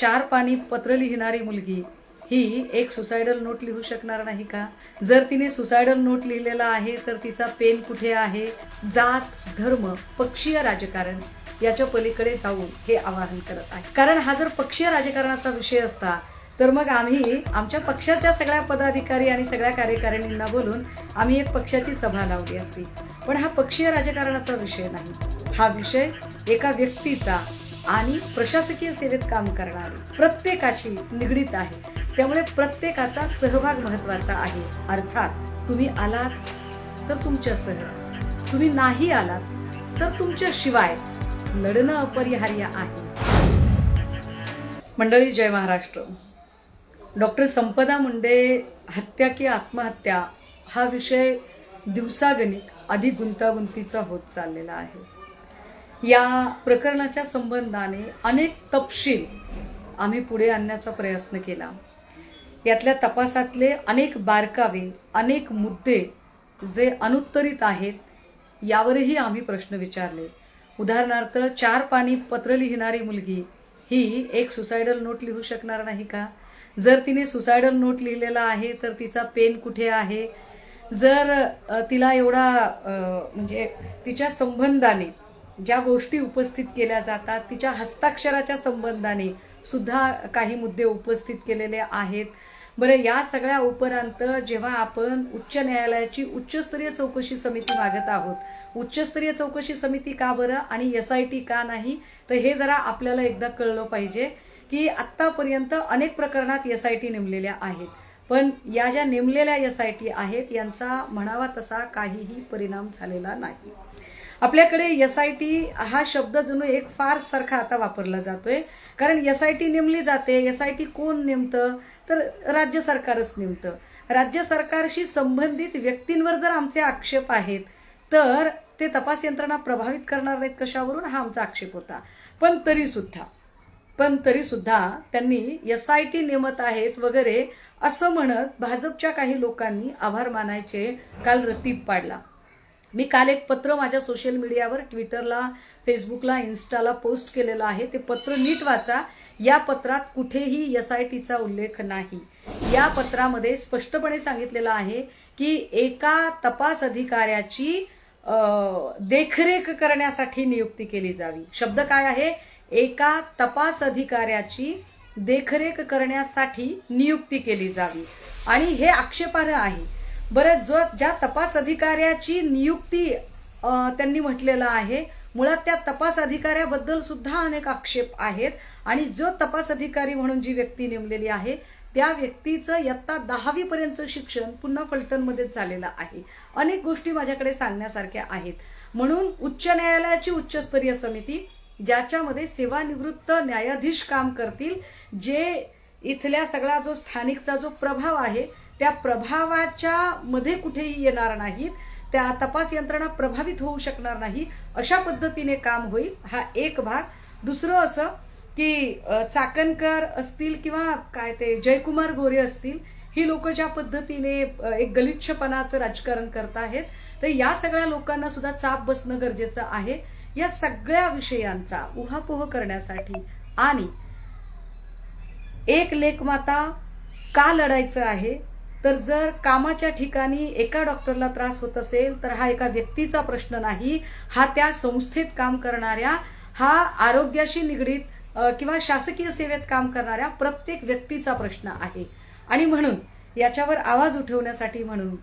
4 पानी पत्र लिहिणारी मुलगी ही एक सुसाइडल नोट लिहू शकणार नाही का? जर तिने सुसाइडल नोट लिहिलेला आहे तर तिचा पेन कुठे आहे? जात धर्म पक्षीय राजकारण याच्या पलीकडे जाऊन हे आवाहन करत आहे. कारण हा जर पक्षीय राजकारणाचा विषय असता तर मग आम्ही आमच्या पक्षाच्या सगळ्या पदाधिकारी आणि सगळ्या कार्यकारिणींना बोलून आम्ही एक पक्षाची सभा लावली असती. पण हा पक्षीय राजकारणाचा विषय नाही. हा विषय एका व्यक्तीचा आणि प्रशासकीय सेवेत काम करणारी प्रत्येकाशी निगडीत आहे. त्यामुळे प्रत्येकाचा सहभाग महत्त्वाचा आहे. अर्थात तुम्ही आलात तर तुमच्यासह, तुम्ही नाही आलात तर तुमच्या शिवाय लढणं अपरिहार्य आहे. मंडळी, जय महाराष्ट्र. डॉक्टर संपदा मुंडे हत्या की आत्महत्या हा विषय दिवसागणिक अधिक गुंतागुंतीचा होत चाललेला आहे. या प्रकरणाच्या संबंधाने अनेक तपशील आम्ही पुढे आणण्याचा प्रयत्न केला. यातल्या तपासातले अनेक बारकावे, अनेक मुद्दे जे अनुत्तरित आहेत यावरही आम्ही प्रश्न विचारले. उदाहरणार्थ 4 पानी पत्र लिहिणारी मुलगी ही एक सुसाइडल नोट लिहू शकणार नाही का? जर तिने सुसाइडल नोट लिहिलेला आहे तर तिचा पेन कुठे आहे? जर तिला एवढा म्हणजे तिच्या संबंधाने ज्या गोष्टी उपस्थित केल्या जातात, तिच्या हस्ताक्षराच्या संबंधाने सुद्धा काही मुद्दे उपस्थित केलेले आहेत. बरं, या सगळ्या उपरांत जेव्हा आपण उच्च न्यायालयाची उच्चस्तरीय चौकशी समिती मागत आहोत, उच्चस्तरीय चौकशी समिती का बरं आणि SIT का नाही, तर हे जरा आपल्याला एकदा कळलं पाहिजे की आतापर्यंत अनेक प्रकरणात SIT नेमलेल्या आहेत. पण या ज्या नेमलेल्या SIT आहेत यांचा म्हणावा तसा काहीही परिणाम झालेला नाही. आपल्याकडे SIT हा शब्द जणू एक फार्स सारखा आता वापरला जातोय. कारण SIT नेमली जाते. SIT कोण नेमतं? तर राज्य सरकारच नेमतं. राज्य सरकारशी संबंधित व्यक्तींवर जर आमचे आक्षेप आहेत तर ते तपास यंत्रणा प्रभावित करणार नाहीत कशावरून, हा आमचा आक्षेप होता. पण तरी सुद्धा त्यांनी SIT नेमत आहेत वगैरे असं म्हणत भाजपच्या काही लोकांनी आभार मानायचे काल रतीब पाडला. मी काल एक पत्र माझ्या सोशल मीडियावर, ट्विटरला, फेसबुकला, इन्स्टाला पोस्ट केलेलं आहे. ते पत्र नीट वाचा. या पत्रात कुठेही SITचा उल्लेख नाही. या पत्रामध्ये स्पष्टपणे सांगितलेलं आहे की एका तपास अधिकाऱ्याची देखरेख करण्यासाठी नियुक्ती केली जावी. शब्द काय आहे? एका तपास अधिकाऱ्याची देखरेख करण्यासाठी नियुक्ती केली जावी. आणि हे आक्षेपार्ह आहे. बरं, ज्या तपास अधिकाऱ्याची नियुक्ती त्यांनी म्हटलेलं आहे, मुळात त्या तपास अधिकाऱ्याबद्दल सुद्धा अनेक आक्षेप आहेत. आणि जो तपास अधिकारी म्हणून जी व्यक्ती नेमलेली आहे त्या व्यक्तीचं इयत्ता 10वी पर्यंतचं शिक्षण पुन्हा फलटणमध्येच झालेलं आहे. अनेक गोष्टी माझ्याकडे सांगण्यासारख्या आहेत. म्हणून उच्च न्यायालयाची उच्चस्तरीय समिती ज्याच्यामध्ये सेवानिवृत्त न्यायाधीश काम करतील, जे इथल्या सगळा जो स्थानिकचा जो प्रभाव आहे त्या प्रभावाच्या मध्ये कुठेही येणार नाहीत, त्या तपास यंत्रणा प्रभावित होऊ शकणार नाही, अशा पद्धतीने काम होईल. हा एक भाग. दुसरं असं की चाकणकर असतील किंवा काय ते जयकुमार गोरे असतील, ही लोक ज्या पद्धतीने एक गलिच्छपणाचं राजकारण करत आहेत, तर या सगळ्या लोकांना सुद्धा चाप बसणं गरजेचं आहे. या सगळ्या विषयांचा उहापोह करण्यासाठी आणि एक लेकमाता का लढायचं आहे, तर जर कामाच्या ठिकाणी एका डॉक्टरला त्रास होत असेल तर हा एका व्यक्तीचा प्रश्न नाही, हा त्या संस्थेत काम करणाऱ्या, हा आरोग्याशी निगडीत किंवा शासकीय सेवेत काम करणाऱ्या प्रत्येक व्यक्तीचा प्रश्न आहे. आणि म्हणून याच्यावर आवाज उठवण्यासाठी म्हणून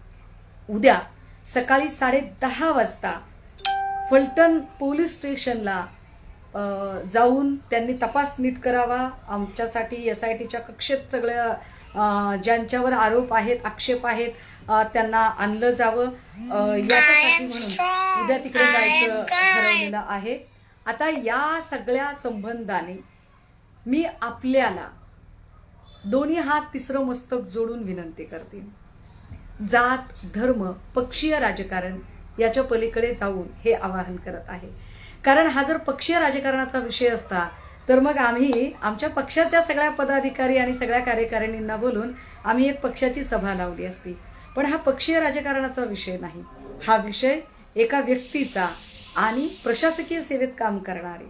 उद्या सकाळी 10:30 वाजता फलटण पोलीस स्टेशनला जाऊन त्यांनी तपास नीट करावा. आमच्यासाठी SITच्या कक्षेत सगळ्या ज्यांच्यावर आरोप आहेत, आक्षेप आहेत, त्यांना आणलं जावं. याच्यासाठी म्हणून उद्या तिकडे जायचं ठरवलेलं आहे. आता या सगळ्या संबंधाने मी आपल्याला दोन्ही हात तिसरं मस्तक जोडून विनंती करते. जात धर्म पक्षीय राजकारण याच्या पलीकडे जाऊन हे आवाहन करत आहे. कारण हा जर पक्षीय राजकारणाचा विषय असता तर मग आम्ही आमच्या पक्षाच्या सगळ्या पदाधिकारी आणि सगळ्या कार्यकारिणींना बोलून आम्ही एक पक्षाची सभा लावली असती. पण हा पक्षीय राजकारणाचा विषय नाही. हा विषय एका व्यक्तीचा आणि प्रशासकीय सेवेत काम करणारे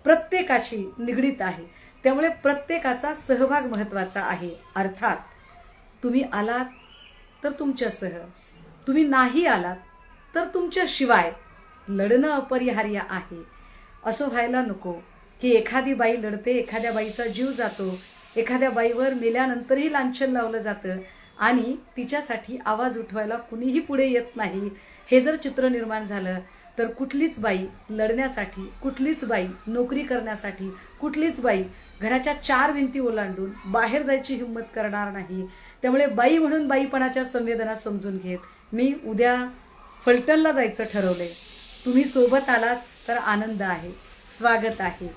प्रत्येकाशी निगडीत आहे. त्यामुळे प्रत्येकाचा सहभाग महत्वाचा आहे. अर्थात तुम्ही आलात तर तुमच्यासह, तुम्ही नाही आलात तर तुमच्याशिवाय लढणं अपरिहार्य आहे. असं व्हायला नको की एखादी बाई लढते, एखाद्या बाईचा जीव जातो, एखाद्या बाईवर मेल्यानंतरही लांछन लावलं जातं आणि तिच्यासाठी आवाज उठवायला कुणीही पुढे येत नाही. हे जर चित्र निर्माण झालं तर कुठलीच बाई लढण्यासाठी, कुठलीच बाई नोकरी करण्यासाठी, कुठलीच बाई घराच्या 4 भिंती ओलांडून बाहेर जायची हिंमत करणार नाही. त्यामुळे बाई म्हणून बाईपणाच्या संवेदना समजून घेत मी उद्या फलटणला जायचं ठरवलंय. तुम्ही सोबत आलात तर आनंद आहे, स्वागत आहे.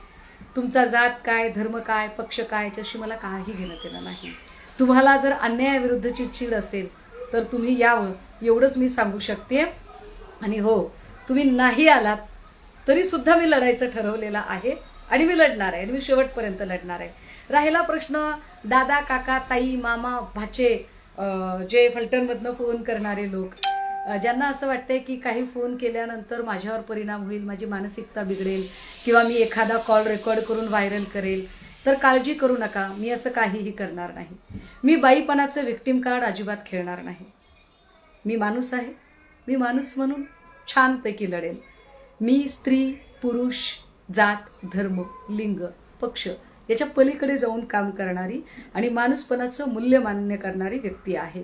तुमचा जात काय, धर्म काय, पक्ष काय याच्याशी मला काही घेणं देणं नाही. तुम्हाला जर अन्यायाविरुद्धची चीड असेल तर तुम्ही यावं, एवढंच मी सांगू शकते. आणि हो, तुम्ही नाही आलात तरी सुद्धा मी लढायचं ठरवलेलं आहे आणि मी लढणार आहे आणि मी शेवटपर्यंत लढणार आहे. राहिला प्रश्न दादा, काका, ताई, मामा, भाचे, जे फलटणमधनं फोन करणारे लोक, ज्यांना असं वाटतंय की काही फोन केल्यानंतर माझ्यावर परिणाम होईल, माझी मानसिकता बिघडेल किंवा मी एखादा कॉल रेकॉर्ड करून व्हायरल करेल, तर काळजी करू नका. मी असं काहीही करणार नाही. मी बाईपणाचं विक्टिम कार्ड अजिबात खेळणार नाही. मी माणूस आहे. मी माणूस म्हणून छानपैकी लढेल. मी स्त्री, पुरुष, जात, धर्म, लिंग, पक्ष याच्या पलीकडे जाऊन काम करणारी आणि माणूसपणाचं मूल्य मान्य करणारी व्यक्ती आहे.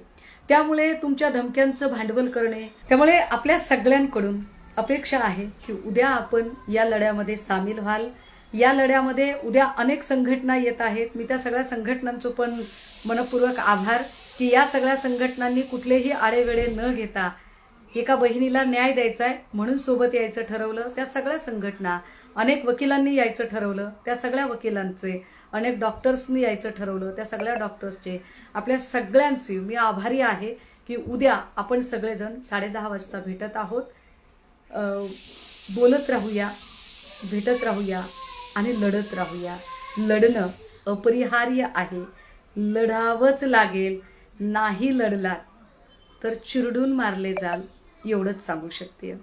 त्यामुळे तुमच्या धमक्यांचं भांडवल करणे, त्यामुळे आपल्या सगळ्यांकडून अपेक्षा आहे की उद्या आपण या लढ्यामध्ये सामील व्हाल. या लढ्यामध्ये उद्या अनेक संघटना येत आहेत. मी त्या सगळ्या संघटनांचं पण मनपूर्वक आभार की या सगळ्या संघटनांनी कुठलेही आडेवेडे न घेता एका बहिणीला न्याय द्यायचा आहे म्हणून सोबत यायचं ठरवलं. त्या सगळ्या संघटना, अनेक वकिलांनी यायचं ठरवलं, त्या सगळ्या वकिलांचे, अनेक डॉक्टर्सनी यायचं ठरवलं, त्या सगळ्या डॉक्टर्सचे, आपल्या सगळ्यांचे मी आभारी आहे की उद्या आपण सगळेजण 10:30 वाजता भेटत आहोत. बोलत राहूया, भेटत राहूया आणि लढत राहूया. लढणं अपरिहार्य आहे. लढावंच लागेल. नाही लढलात तर चिरडून मारले जाल, एवढंच सांगू शकते.